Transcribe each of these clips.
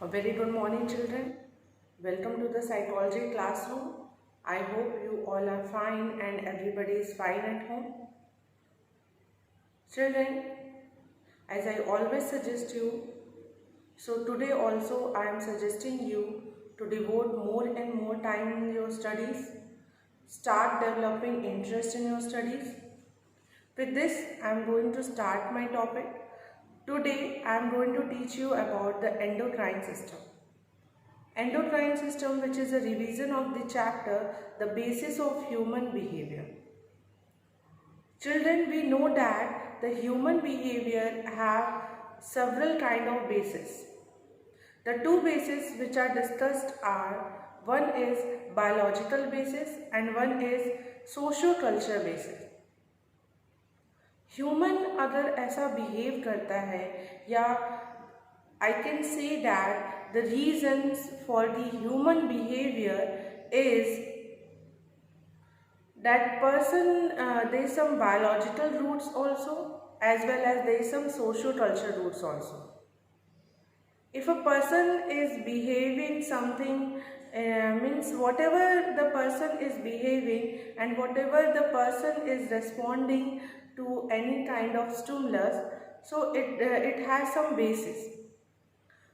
A very good morning, children. Welcome to the psychology classroom. I hope you all are fine and everybody is fine at home. Children, as I always suggest you, so today also I am suggesting you to devote more and more time in your studies. Start developing interest in your studies. With this, I am going to start my topic. Today, I am going to teach you about the endocrine system. Endocrine system, which is a revision of the chapter, the basis of human behavior. Children, we know that the human behavior have several kind of bases. The two bases which are discussed are, one is biological basis and one is socio-culture basis. Human अगर ऐसा behave करता है या I can say that the reasons for the human behavior is that person there is some biological roots also as well as there is some socio-culture roots also. If a person is behaving something means whatever the person is behaving and whatever the person is responding to any kind of stimulus, so it has some basis.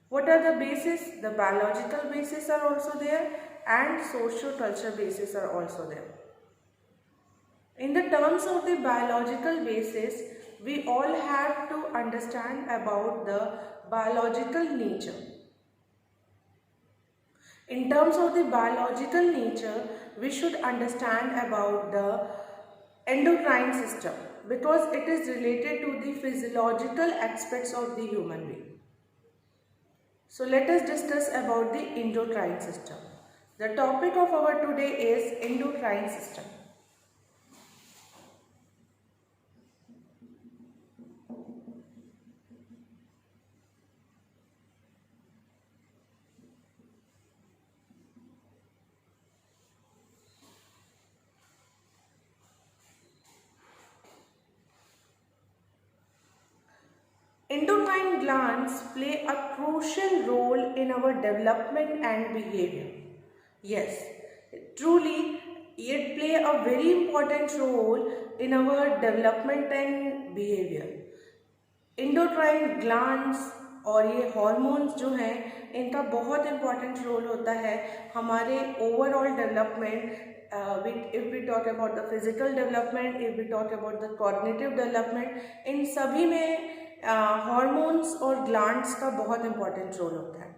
What are the basis? The biological basis are also there and socio-culture basis are also there. In the terms of the biological basis, we all have to understand about the biological nature. In terms of the biological nature, we should understand about the endocrine system because it is related to the physiological aspects of the human being. So let us discuss about the endocrine system. The topic of our today is endocrine system. Endocrine glands play a crucial role in our development and behavior. Yes, truly it play a very important role in our development and behavior. Endocrine glands और ये hormones जो हैं इनका बहुत important role होता है हमारे overall development. If we talk about the physical development, if we talk about the cognitive development, इन सभी में हॉर्मोन्स और ग्लैंड्स का बहुत इम्पॉर्टेंट रोल होता है.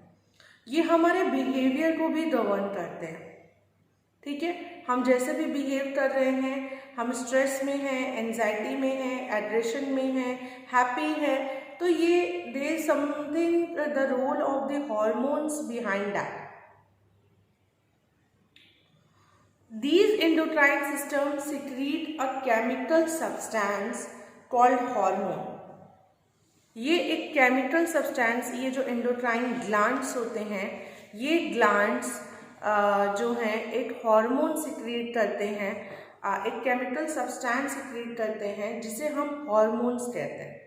ये हमारे बिहेवियर को भी गवर्न करते हैं. ठीक है, हम जैसे भी बिहेव कर रहे हैं, हम स्ट्रेस में हैं, एंजाइटी में हैं, एग्रेशन में हैं, हैप्पी है, तो ये there is something the role of the hormones behind that. These endocrine systems secrete a chemical substance called hormone. ये एक केमिकल सब्सटेंस, ये जो एंडोक्राइन ग्लैंड्स होते हैं, ये ग्लैंड्स जो हैं एक हार्मोन सिक्रीट करते हैं, एक केमिकल सब्सटेंस सिक्रीट करते हैं जिसे हम हार्मोन्स कहते हैं.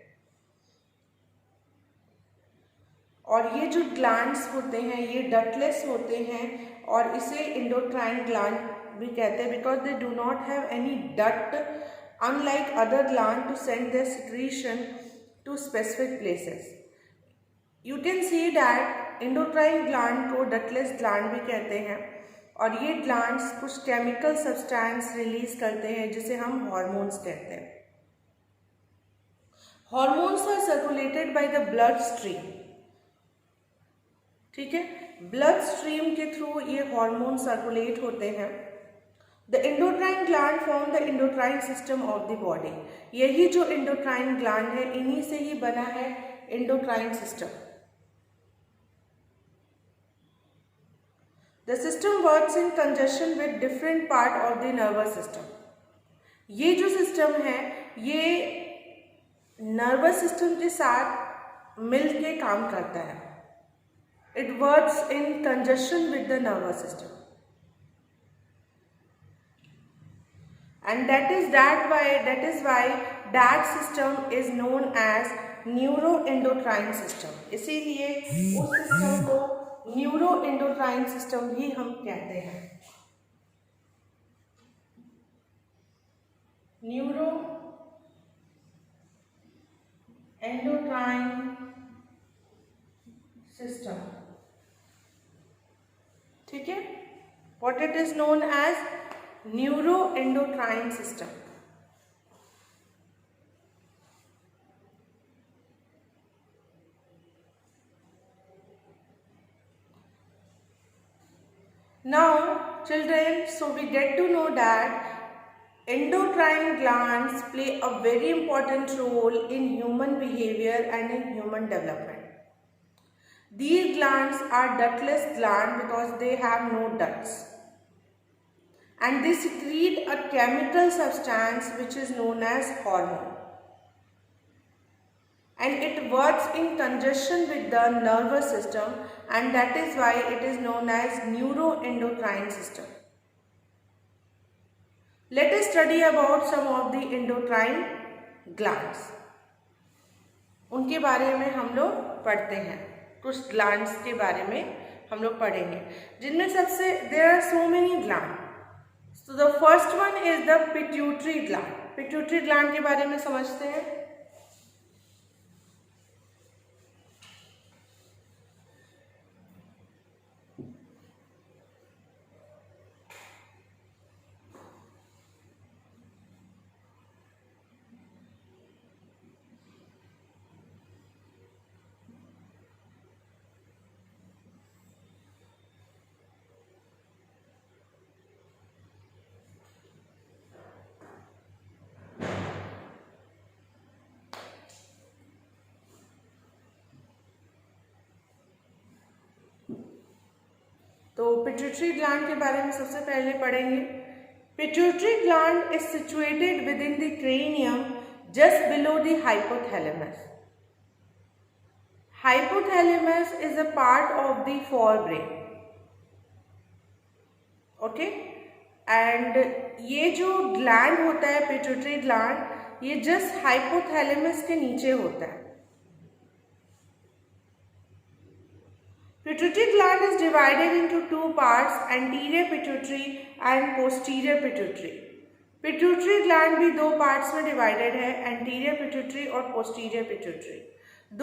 और ये जो ग्लैंड्स होते हैं ये डक्टलेस होते हैं और इसे एंडोक्राइन ग्लैंड भी कहते हैं because they do not have any duct unlike other gland to send their secretion to specific places. You can see that endocrine gland को ductless gland भी कहते हैं और ये glands कुछ chemical substance release करते हैं जिसे हम hormones कहते हैं. Hormones are circulated by the blood stream. ठीक है, blood stream के थ्रू ये hormones circulate होते हैं. The endocrine gland form the endocrine system of the body. यही जो endocrine gland है इन्हीं से ही बना है endocrine system. The system works in conjunction with different part of the nervous system. ये जो system है ये nervous system के साथ मिलके काम करता है. It works in conjunction with the nervous system. And that is why that system is known as neuroendocrine system. इसीलिए उस सिस्टम को न्यूरो एंडोक्राइन सिस्टम भी हम कहते हैं। न्यूरो एंडोक्राइन सिस्टम, ठीक है, what it is known as neuro endocrine system. Now children, so we get to know that endocrine glands play a very important role in human behavior and in human development. These glands are ductless glands because they have no ducts, and they secrete a chemical substance which is known as hormone, and it works in conjunction with the nervous system, and that is why it is known as neuroendocrine system. Let us study about some of the endocrine glands. उनके बारे में हम लोग पढ़ते हैं, कुछ glands के बारे में हम लोग पढ़ेंगे, जिनमें सबसे there are so many gland. So the first one is the pituitary gland. Pituitary gland के बारे में समझते हैं. तो पिट्यूटरी ग्लैंड के बारे में सबसे पहले पढ़ेंगे. Pituitary gland is situated with in the cranium just below the hypothalamus. Hypothalamus is a part of the forebrain. Okay, and ये जो ग्लैंड होता है पिट्यूटरी ग्लैंड, ये जस्ट हाइपोथैलेमस के नीचे होता है. Pituitary gland is divided into two parts, anterior pituitary and posterior pituitary. Pituitary gland भी दो पार्ट्स में डिवाइडेड है, anterior pituitary और posterior pituitary.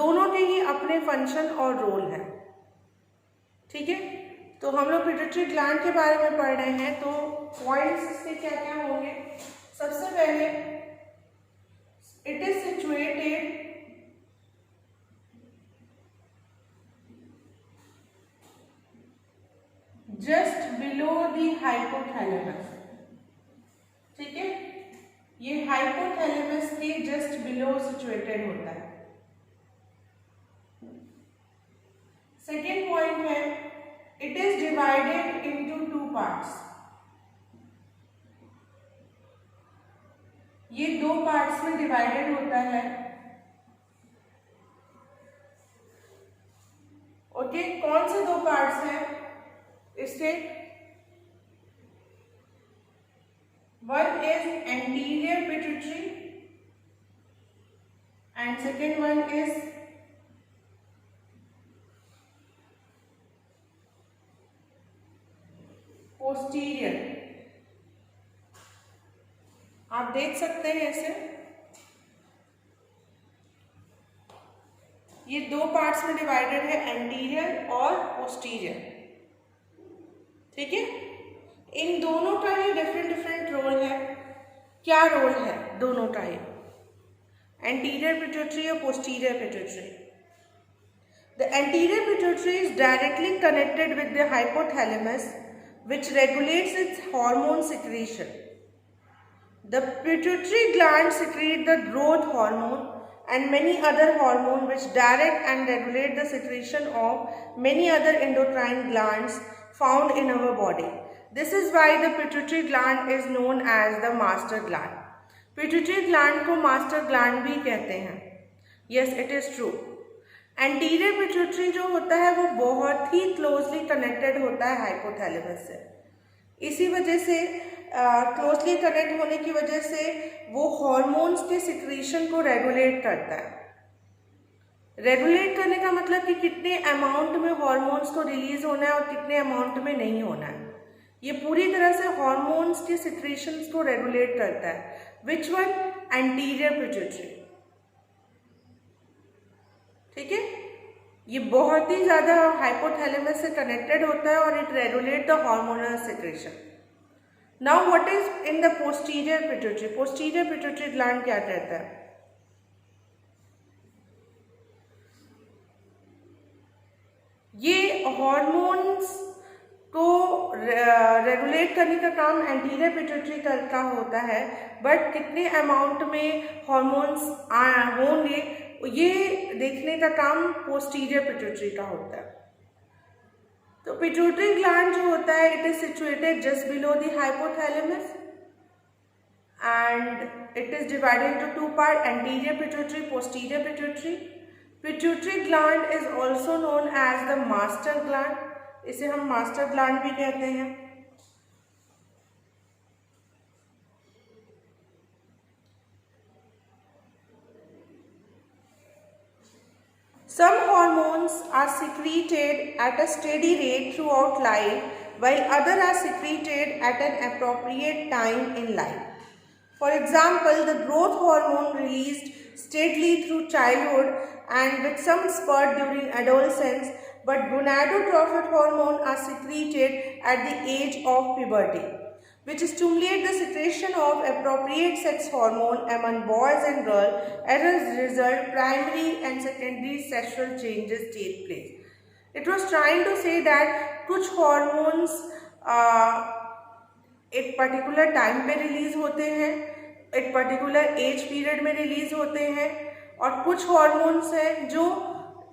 दोनों के ही अपने फंक्शन और रोल है. ठीक है, तो हम लोग pituitary gland के बारे में पढ़ रहे हैं. तो पॉइंट्स इसके क्या क्या होंगे. सबसे पहले it is situated just below the hypothalamus. ठीक है, ये हाइपोथैलेमस के जस्ट बिलो सिचुएटेड होता है. सेकेंड पॉइंट है it is divided into two parts. ये दो पार्ट्स में डिवाइडेड होता है. ओके, कौन से दो पार्ट्स हैं इसके. One is anterior pituitary and second one is posterior. आप देख सकते हैं इसे, ये दो पार्ट्स में डिवाइडेड है, एंटीरियर और पोस्टीरियर. ठीक है, इन दोनों का ही डिफरेंट रोल है. क्या रोल है दोनों का ही, एंटीरियर पिट्यूटरी और posterior pituitary. The anterior pituitary is directly connected with the hypothalamus which regulates its hormone secretion. The pituitary gland secrete the growth hormone and many other hormones which direct and regulate the secretion of many other endocrine glands found in our body. This is why the pituitary gland is known as the master gland. Pituitary gland को master gland भी कहते हैं. Yes, it is true. Anterior pituitary जो होता है वो बहुत ही closely connected होता है हाइपोथैलेमस से. इसी वजह से क्लोजली कनेक्ट होने की वजह से वो हॉर्मोन्स के सिक्रीशन को रेगुलेट करता है. रेगुलेट करने का मतलब कि कितने अमाउंट में हॉर्मोन्स को रिलीज होना है और कितने अमाउंट में नहीं होना है। ये पूरी तरह से हॉर्मोन्स के सिक्रीशंस को रेगुलेट करता है। Which one? Anterior pituitary. ठीक है, ये बहुत ही ज़्यादा हाइपोथैलेमस से कनेक्टेड होता है और it regulate the hormonal secretion. Now what is in the posterior pituitary? Posterior pituitary gland क्या कहता है? ये हॉर्मोन्स को रेगुलेट करने का काम एंटीरियर पिट्यूटरी का होता है, बट कितने अमाउंट में हॉर्मोन्स होंगे ये देखने का काम पोस्टीरियर पिट्यूटरी का होता है। तो पिट्यूटरी ग्लैंड जो होता है it is situated just below the hypothalamus and it is divided into two part, anterior pituitary, posterior pituitary. Pituitary gland is also known as the master gland, इसे हम master gland भी कहते हैं। Some hormones are secreted at a steady rate throughout life, while others are secreted at an appropriate time in life. For example, the growth hormone released steadily through childhood and with some spurt during adolescence, but gonadotrophic hormone are secreted at the age of puberty, which stimulate the secretion of appropriate sex hormone among boys and girls. As a result, primary and secondary sexual changes take place. It was trying to say that कुछ hormones एक particular time पे release होते हैं, एक particular age period में release होते हैं, और कुछ hormones हैं जो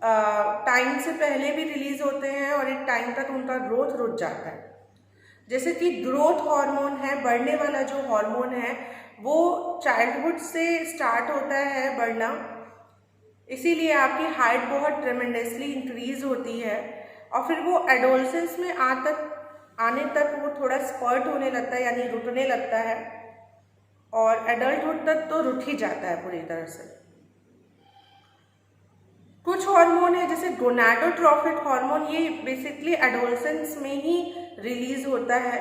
टाइम से पहले भी रिलीज होते हैं और एक टाइम तक उनका ग्रोथ रुक जाता है। जैसे कि ग्रोथ हार्मोन है, बढ़ने वाला जो हार्मोन है वो चाइल्डहुड से स्टार्ट होता है बढ़ना, इसीलिए आपकी हाइट बहुत ट्रेमेंडसली इंक्रीज होती है और फिर वो एडोलसेंस में आने तक वो थोड़ा स्पर्ट होने लगता है, यानी रुकने लगता है, और एडल्टहुड तक तो रुक ही जाता है पूरी तरह से। कुछ हार्मोन है जैसे गोनाडोट्रोफिक हार्मोन, ये बेसिकली एडोलसेंस में ही रिलीज होता है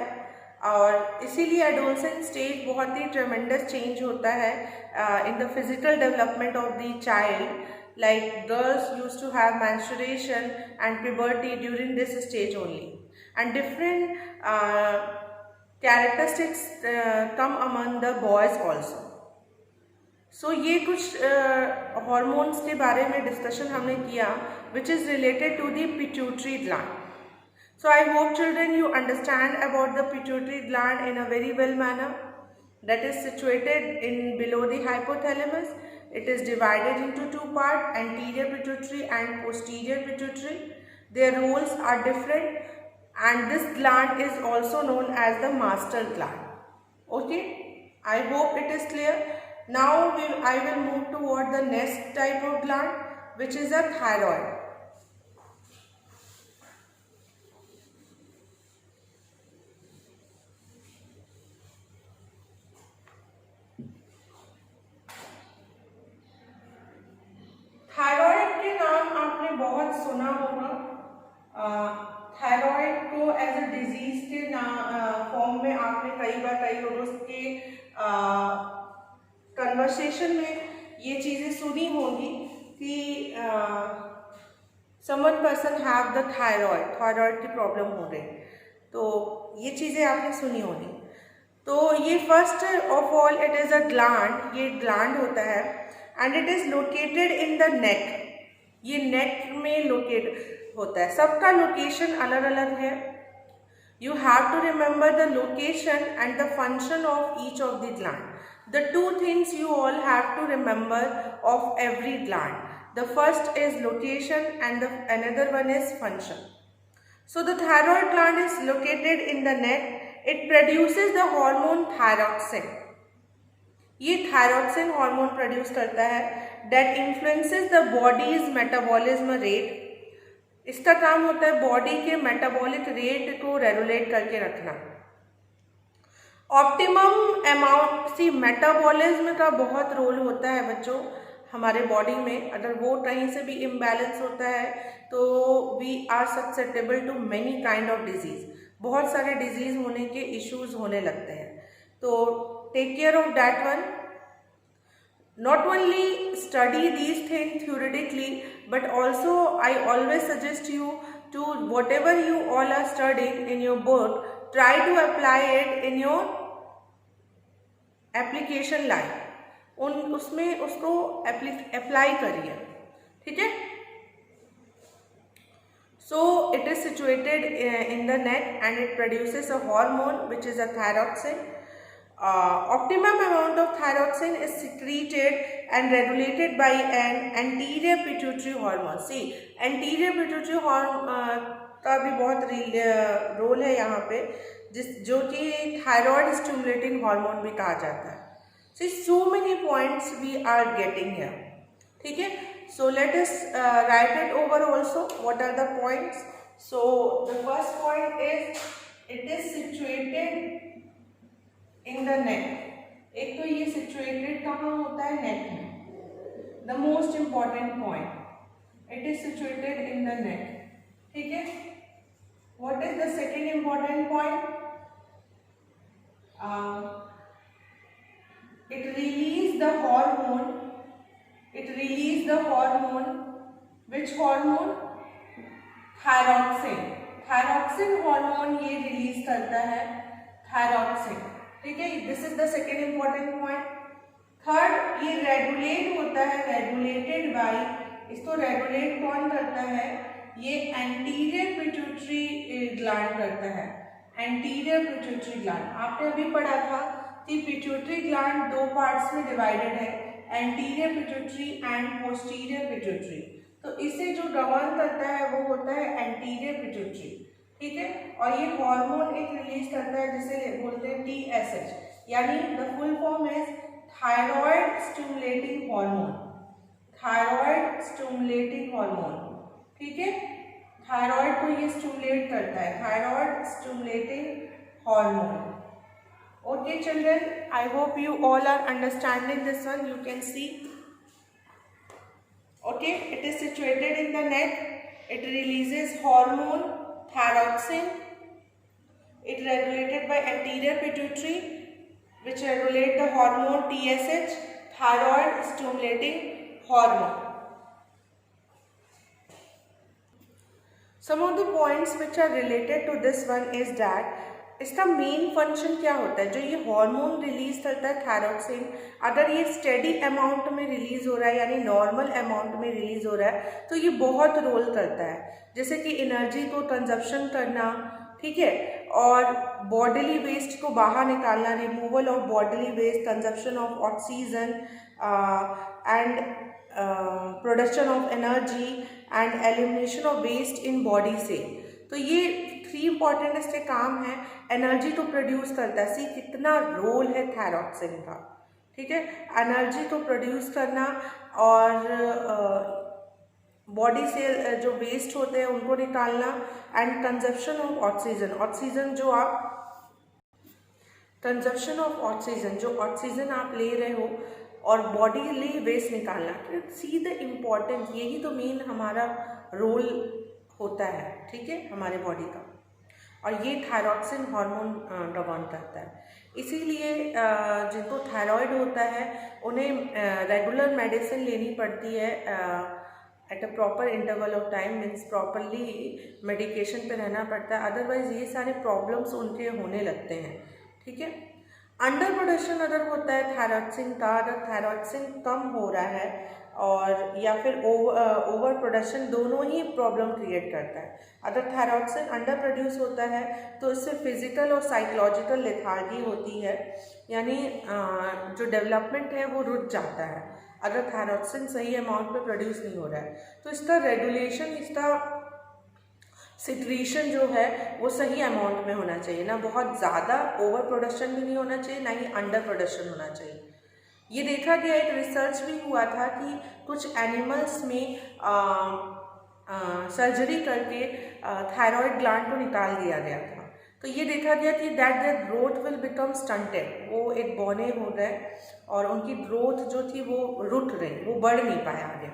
और इसीलिए एडोलसेंस स्टेज बहुत ही ट्रेमेंडस चेंज होता है in the physical development of the child. Like girls used to have menstruation and puberty during this stage only, and different characteristics come among the boys also. So ये कुछ hormones के बारे में discussion हमने किया which is related to the pituitary gland. So I hope children you understand about the pituitary gland in a very well manner. That is situated in below the hypothalamus. It is divided into two parts, anterior pituitary and posterior pituitary. Their roles are different and this gland is also known as the master gland. Okay, I hope it is clear. Now I will move toward the next type of gland which is a thyroid. Thyroid के नाम आपने बहुत सुना होगा. Thyroid को as a disease के form में आपने कई बार कई लोगों के कन्वर्सेशन में ये चीज़ें सुनी होंगी कि someone person have the thyroid की प्रॉब्लम हो रही, तो ये चीज़ें आपने सुनी होंगी. तो ये first of all it is a gland, ये ग्लैंड होता है and it is located in the नेक. ये नेक में लोकेट होता है. सबका लोकेशन अलग अलग है. You have to remember the location and the function of each of the gland. The two things you all have to remember of every gland. The first is location and the another one is function. So the thyroid gland is located in the neck. It produces the hormone thyroxine. ये thyroxine hormone produce करता है that influences the body's metabolism rate. इसका काम होता है body के metabolic rate को regulate करके रखना. ऑप्टिमम अमाउंट, सी मेटाबॉलिज्म का बहुत रोल होता है बच्चों. हमारे बॉडी में अगर वो कहीं से भी इम्बैलेंस होता है तो we are susceptible to many kind of diseases, बहुत सारे डिजीज़ होने के इश्यूज होने लगते हैं। तो take care of that one. Not only study these things theoretically, but also I always suggest you to whatever you all are studying in your book, try to apply it in your application life. उसमें उसको apply करिए, ठीक है। So it is situated in the neck and it produces a hormone which is a thyroxine. Optimum amount of thyroxine is secreted and regulated by an anterior pituitary hormone. See, anterior pituitary hormone का भी बहुत role है यहाँ पे, जो कि thyroid stimulating hormone भी कहा जाता है। See, so many points we are getting here, ठीक है। So let us write it over also. What are the points? So the first point is it is situated in the नेक। एक तो ये situated कहाँ होता है? नेक में। The most important point, it is situated in the नेक, ठीक है। What is the second important point? It release the hormone, which hormone? Thyroxine. Thyroxine hormone ये रिलीज करता है, थायरॉक्सिन, ठीक है। This is the second important point. Third, ये regulate होता है, रेगुलेटेड बाय, इसको रेगुलेट कौन करता है? ये एंटीरियर पिट्यूटरी ग्लैंड करता है, एंटीरियर पिट्यूटरी ग्लैंड। आपने अभी पढ़ा था कि पिट्यूटरी ग्लैंड दो पार्ट्स में डिवाइडेड है, anterior pituitary and posterior pituitary. तो इसे जो गवर्न करता है वो होता है एंटीरियर पिट्यूटरी, ठीक है। और ये हार्मोन एक रिलीज करता है जिसे बोलते हैं TSH, यानी the full form is thyroid stimulating hormone, thyroid stimulating hormone, ठीक है। थायराइड को ये स्टिमुलेट करता है, thyroid stimulating hormone. Okay children, I hope you all are understanding this one. You can see, okay, it is situated in the neck, it releases hormone thyroxine, it regulated by anterior pituitary which regulate the hormone TSH, thyroid stimulating hormone. Some of the points which are related to this one is that इसका main function क्या होता है? जो ये hormone release करता है thyroxine, अगर ये स्टेडी अमाउंट में रिलीज हो रहा है यानी नॉर्मल अमाउंट में रिलीज हो रहा है तो ये बहुत रोल करता है, जैसे कि एनर्जी को कंजप्शन करना, ठीक है, और बॉडीली वेस्ट को बाहर निकालना, removal of bodily waste, consumption of oxygen and production of energy and elimination of waste in body से। तो ये 3 इंपॉर्टेंट इसके काम है। एनर्जी को प्रोड्यूस करता है, सी कितना रोल है थायरॉक्सिन का, ठीक है, एनर्जी को प्रोड्यूस करना और बॉडी से जो वेस्ट होते हैं उनको निकालना and consumption of oxygen, oxygen जो आप कंजप्शन ऑफ ऑक्सीजन, जो ऑक्सीजन आप ले रहे हो और बॉडीली वेस्ट निकालना। सी द इम्पोर्टेंस, यही तो मेन हमारा रोल होता है, ठीक है, हमारे बॉडी का, और ये थायरॉक्सिन हार्मोन गवर्न करता है। इसीलिए जिनको थायराइड होता है उन्हें रेगुलर मेडिसिन लेनी पड़ती है at a proper interval of time, means properly medication पे रहना पड़ता है, अदरवाइज ये सारे प्रॉब्लम्स उनके होने लगते हैं, ठीक है। अंडर प्रोडक्शन अगर होता है थायरॉक्सिन का, अगर थायरॉक्सिन कम हो रहा है और या फिर ओवर प्रोडक्शन, दोनों ही प्रॉब्लम क्रिएट करता है। अगर थायरॉक्सिन अंडर प्रोड्यूस होता है तो इससे फिजिकल और साइकोलॉजिकल लेथार्जी होती है, यानी जो डेवलपमेंट है वो रुक जाता है अगर थायरॉक्सिन सही अमाउंट में प्रोड्यूस नहीं हो रहा है। तो इसका रेगुलेशन, इसका सिक्रीशन जो है वो सही अमाउंट में होना चाहिए, ना बहुत ज़्यादा ओवर प्रोडक्शन भी नहीं होना चाहिए, ना ही अंडर प्रोडक्शन होना चाहिए। ये देखा गया, एक रिसर्च भी हुआ था कि कुछ एनिमल्स में सर्जरी करके थायराइड ग्लैंड को निकाल दिया गया था, तो ये देखा गया कि that their growth will become stunted, वो एक बौने हो गए और उनकी ग्रोथ जो थी वो रुक रही, वो बढ़ नहीं पाया आगे।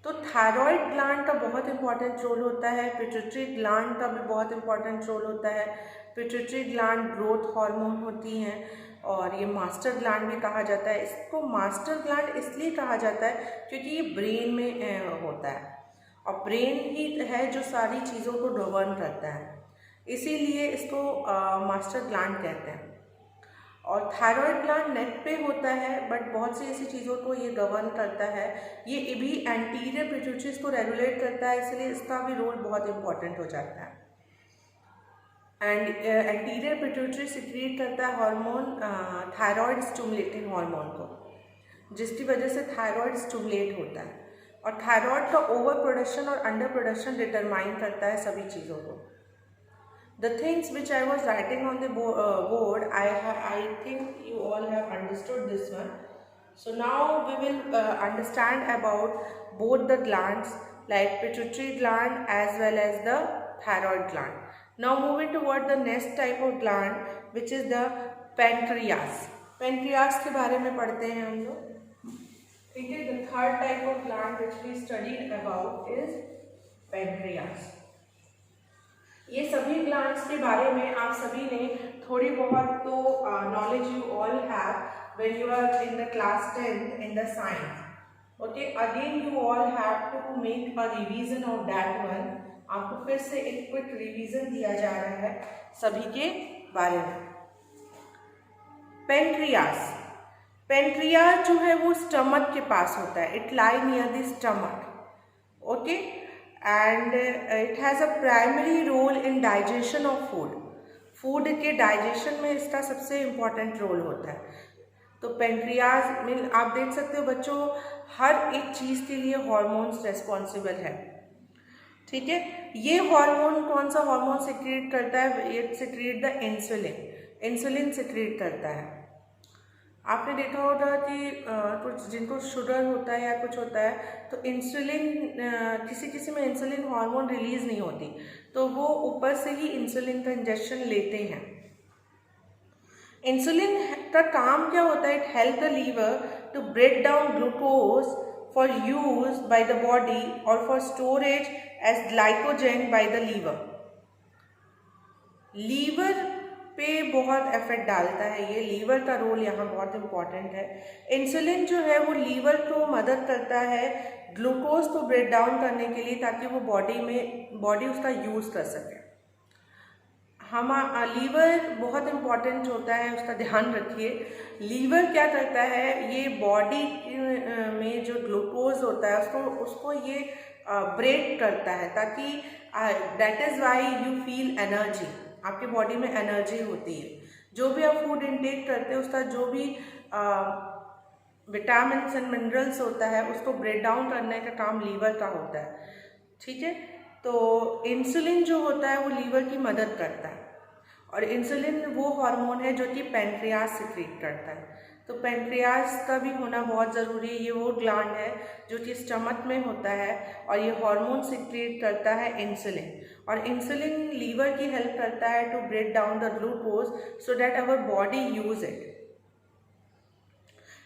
तो थायराइड ग्लैंड का बहुत इंपॉर्टेंट रोल होता है, पिट्यूटरी ग्लैंड का भी बहुत इंपॉर्टेंट रोल होता है। पिट्यूटरी ग्लैंड ग्रोथ हार्मोन होती हैं और ये मास्टर ग्लैंड भी कहा जाता है। इसको मास्टर ग्लैंड इसलिए कहा जाता है क्योंकि ये ब्रेन में होता है और ब्रेन ही है जो सारी चीज़ों को गवर्न करता है, इसीलिए इसको मास्टर ग्लैंड कहते हैं। और थायराइड ग्लैंड नेक पे होता है, बट बहुत सी ऐसी चीज़ों को ये गवर्न करता है। ये भी एंटीरियर पिट्यूटरीज को रेगुलेट करता है, इसलिए इसका भी रोल बहुत इंपॉर्टेंट हो जाता है। एंड एंटीरियर पिट्यूटरी सिक्रीट करता है हार्मोन थायराइड स्टिमुलेटिंग हार्मोन को, जिसकी वजह से थायराइड स्टिमुलेट होता है। और थायराइड का ओवर प्रोडक्शन और अंडर प्रोडक्शन डिटरमाइन करता है सभी चीज़ों को। The things which I was writing on the board, I think you all have understood this one. So now we will understand about both the glands, like pituitary gland as well as the thyroid gland. Now moving toward the next type of gland, which is the pancreas. Pancreas के बारे में पढ़ते हैं हम लोग। ठीक है, the third type of gland which we studied about is pancreas. ये सभी ग्लैंड्स के बारे में आप सभी ने थोड़ी बहुत तो knowledge you all have when you are in the class 10th in the science. Okay, again you all have to make a revision of that one. आपको फिर से एक क्विक रिवीजन दिया जा रहा है सभी के बारे में। पेनक्रियास, पेनक्रियास जो है वो स्टमक के पास होता है, it lie near the stomach. Okay, and it has a primary role in digestion of food. Food के डाइजेशन में इसका सबसे इम्पॉर्टेंट रोल होता है। तो पेनक्रियाज में आप देख सकते हो बच्चों, हर एक चीज़ के लिए हार्मोन्स रेस्पॉन्सिबल है। ठीक है, ये हार्मोन कौन सा हार्मोन सिक्रीट करता है? ये secrete the insulin, insulin secrete करता है। आपने देखा होगा कि कुछ जिनको शुगर होता है या कुछ होता है तो इंसुलिन किसी किसी में इंसुलिन हार्मोन रिलीज नहीं होती, तो वो ऊपर से ही इंसुलिन का इंजेक्शन लेते हैं। इंसुलिन का काम क्या होता है? It help the liver to break down glucose for use by the body और for storage as glycogen by the liver. Liver पे बहुत इफेक्ट डालता है ये, लीवर का रोल यहाँ बहुत इम्पॉर्टेंट है। इंसुलिन जो है वो लीवर को मदद करता है ग्लूकोज को ब्रेक डाउन करने के लिए, ताकि वो बॉडी उसका यूज़ कर सके। लीवर बहुत इम्पॉर्टेंट होता है, उसका ध्यान रखिए। लीवर क्या करता है, ये बॉडी में जो ग्लूकोज होता है उसको ये ब्रेक करता है, ताकि that is why you feel energy, आपके बॉडी में एनर्जी होती है। जो भी आप फूड इनटेक करते हैं उसका जो भी विटामिन्स एंड मिनरल्स होता है उसको ब्रेक डाउन करने का काम लीवर का होता है। ठीक है, तो इंसुलिन जो होता है वो लीवर की मदद करता है और इंसुलिन वो हार्मोन है जो कि पेनक्रियास सिक्रीट करता है। तो पेनक्रियास का भी होना बहुत ज़रूरी है। ये वो ग्लैंड है जो कि स्टमक में होता है और ये हार्मोन सिक्रीट करता है इंसुलिन, और इंसुलिन लीवर की हेल्प करता है to break down the glucose so that our body use it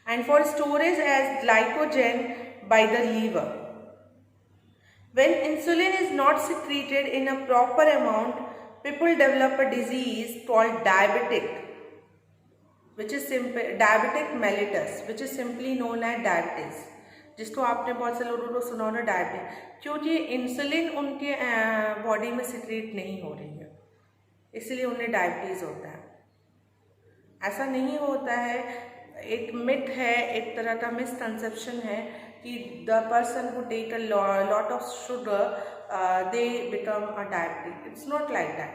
and for storage as glycogen by the liver. When insulin is not secreted in a proper amount, people develop a disease called diabetic mellitus, which is simply known as diabetes, जिसको आपने बहुत से लोगों को सुना होगा diabetic, क्योंकि insulin उनके बॉडी में सिक्रीट नहीं हो रही है, इसलिए उन्हें डायबिटीज़ होता है। ऐसा नहीं होता है, एक मिथ है, एक तरह का मिसकंसेप्शन है कि the person who take a lot of sugar they become a diabetic. It's not like that.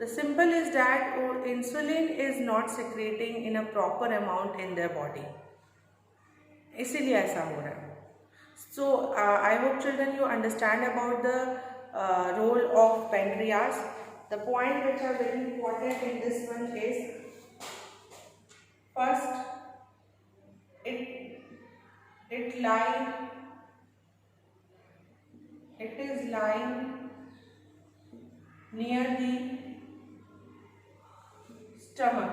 The simple is that insulin is not secreting in a proper amount in their body, इसीलिए ऐसा हो रहा है। So I hope children you understand about the role of pancreas. The point which are very important in this one is first, it is lying near the stomach,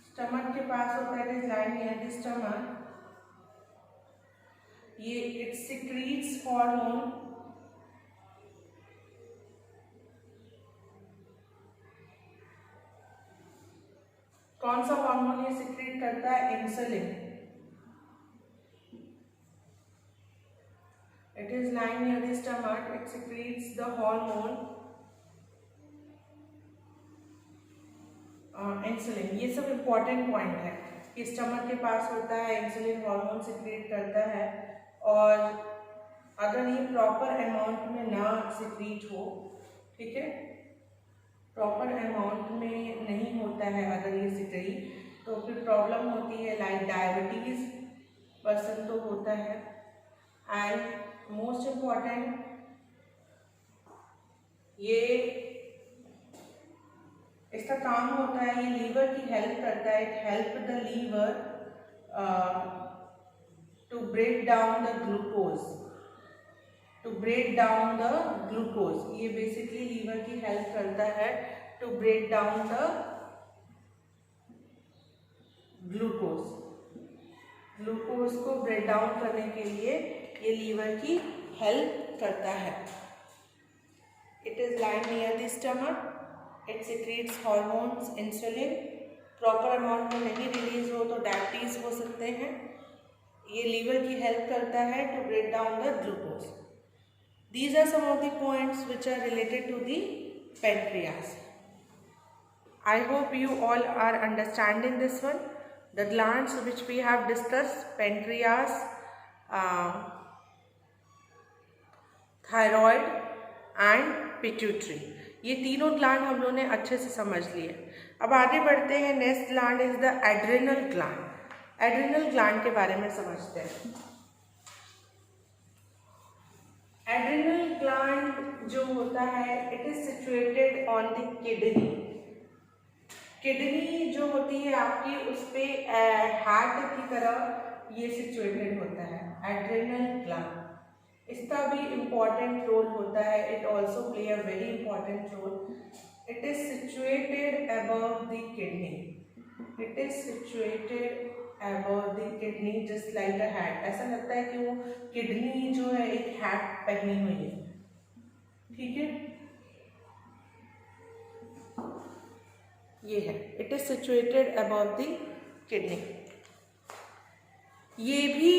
stomach के पास होता है, it is line near the stomach. ये it secretes hormone, कौन सा hormone ये secrete करता है? Insulin. It is line near the stomach, it secretes the hormone insulin. ये सब इंपॉर्टेंट पॉइंट है कि स्टमक के पास होता है, इंसुलिन हार्मोन सिक्रीट करता है, और अगर ये प्रॉपर अमाउंट में ना सिक्रीट हो, ठीक है, प्रॉपर अमाउंट में नहीं होता है अगर ये सिक्रीट, तो फिर प्रॉब्लम होती है, लाइक डायबिटीज पर्सन तो होता है। एंड मोस्ट इम्पॉर्टेंट, ये इसका काम होता है, ये लीवर की हेल्प करता है, it help the liver to break down the glucose, to break down the glucose. ये बेसिकली लीवर की हेल्प करता है to break down the glucose. Glucose को ब्रेक डाउन करने के लिए ये लीवर की हेल्प करता है। It is line near the stomach, it secretes hormones insulin, proper amount में नहीं रिलीज हो तो डायबिटीज हो सकते हैं। ये लीवर की हेल्प करता है to break down the glucose. These are some of the points which are related to the pancreas. I hope you all are understanding this one. The glands which we have discussed, pancreas, thyroid and pituitary. ये तीनों gland हम लोगों ने अच्छे से समझ लिए। अब आगे बढ़ते हैं। Next gland is the adrenal gland. Adrenal gland के बारे में समझते हैं। एड्रिनल ग्लैंड जो होता है, it is situated on the kidney. Kidney जो होती है आपकी, उस पे हार्ट की तरह ये सिचुएटेड होता है एड्रिनल ग्लैंड। इसका भी इम्पॉर्टेंट रोल होता है, it also play a very important role. It is situated above the kidney, it is situated above the kidney just like a hat। ऐसा लगता है कि वो किडनी जो है एक हैट पहनी हुई है, ठीक है, ये है, it is situated above the kidney। ये भी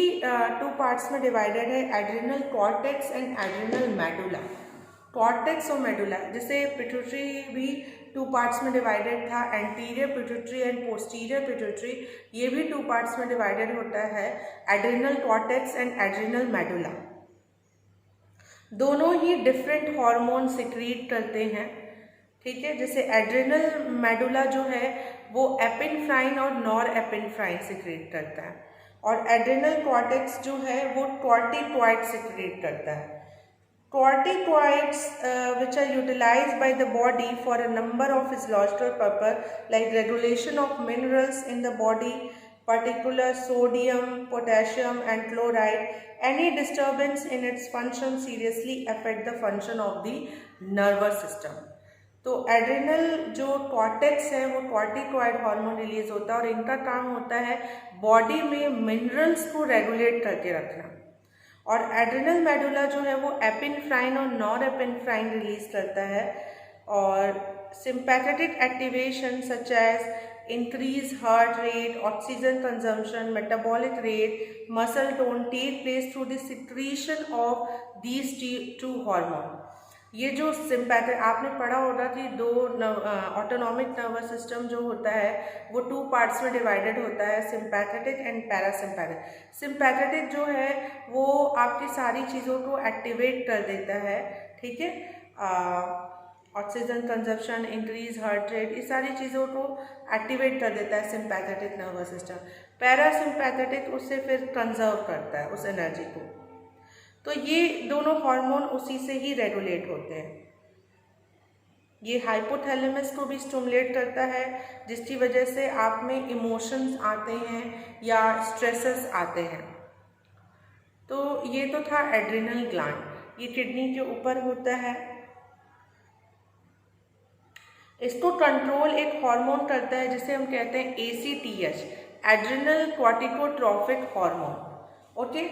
2 पार्ट्स में डिवाइडेड है, adrenal cortex and adrenal medulla. Cortex और मेडुला, जैसे पिट्यूटरी भी 2 पार्ट्स में डिवाइडेड था, anterior pituitary and posterior pituitary, ये भी 2 पार्ट्स में डिवाइडेड होता है, adrenal cortex and adrenal medulla. दोनों ही डिफरेंट हार्मोन सिक्रीट करते हैं, ठीक है। जैसे एड्रिनल मेडुला जो है वो एपिनेफ्राइन और नॉर एपिनेफ्राइन सिक्रीट करता है, और एड्रिनल कॉर्टेक्स जो है वो कॉर्टिकॉइड सिक्रीट करता है। Corticoids which are utilized by the body for a number of physiological purposes like regulation of minerals in the body, particular sodium, potassium and chloride. Any disturbance in its function seriously affect the function of the nervous system. तो adrenal जो cortex है वो corticoid hormone release होता है, और इनका काम होता है बॉडी में मिनरल्स को रेगुलेट करके रखना। और एड्रिनल मेडुला जो है वो एपिनेफ्राइन और नॉर एपिनेफ्राइन रिलीज करता है, और sympathetic activation such as increase heart rate, oxygen consumption, metabolic rate, muscle tone take place through the secretion of these 2 hormone. ये जो सिंपैथेटिक, आपने पढ़ा होगा कि 2 ऑटोनॉमिक नर्वस सिस्टम जो होता है वो 2 पार्ट्स में डिवाइडेड होता है, सिंपैथेटिक एंड पैरासिम्पैथेटिक। सिंपैथेटिक जो है वो आपकी सारी चीज़ों को एक्टिवेट कर देता है, ठीक है, oxygen consumption, increase heart rate, ये सारी चीज़ों को एक्टिवेट कर देता है सिंपैथेटिक नर्वस सिस्टम। पैरासिम्पैथेटिक उससे फिर कंजर्व करता है उस एनर्जी को। तो ये दोनों हार्मोन उसी से ही रेगुलेट होते हैं। ये हाइपोथैलेमस को भी स्टिमुलेट करता है, जिसकी वजह से आप में इमोशंस आते हैं या स्ट्रेसेस आते हैं। तो ये तो था एड्रिनल ग्लैंड, ये किडनी के ऊपर होता है, इसको कंट्रोल एक हार्मोन करता है जिसे हम कहते हैं ACTH, एड्रिनल कॉर्टिकोट्रॉफिक हार्मोन। ओके,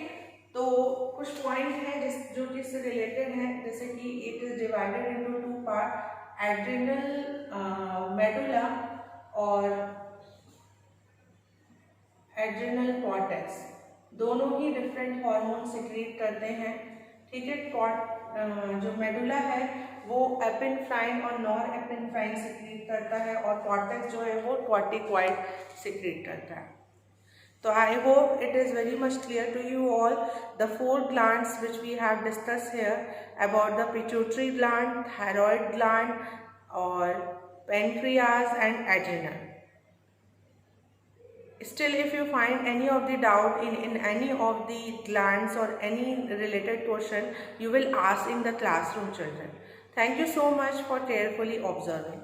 तो कुछ पॉइंट हैं जो कि इससे रिलेटेड हैं, जैसे कि it is divided into 2 part, adrenal medulla और एड्रिनल कॉर्टेक्स, दोनों ही डिफरेंट हार्मोन सिक्रीट करते हैं। ठीक है, जो मेडुला है वो एपिनेफ्राइन और नॉर एपिनेफ्राइन सिक्रीट करता है और कॉर्टेक्स जो है वो कॉर्टिकॉइड सिक्रीट करता है। So I hope it is very much clear to you all the 4 glands which we have discussed here about the pituitary gland, thyroid gland or pancreas and adrenal. Still, if you find any of the doubt in any of the glands or any related question, you will ask in the classroom, children. Thank you so much for carefully observing.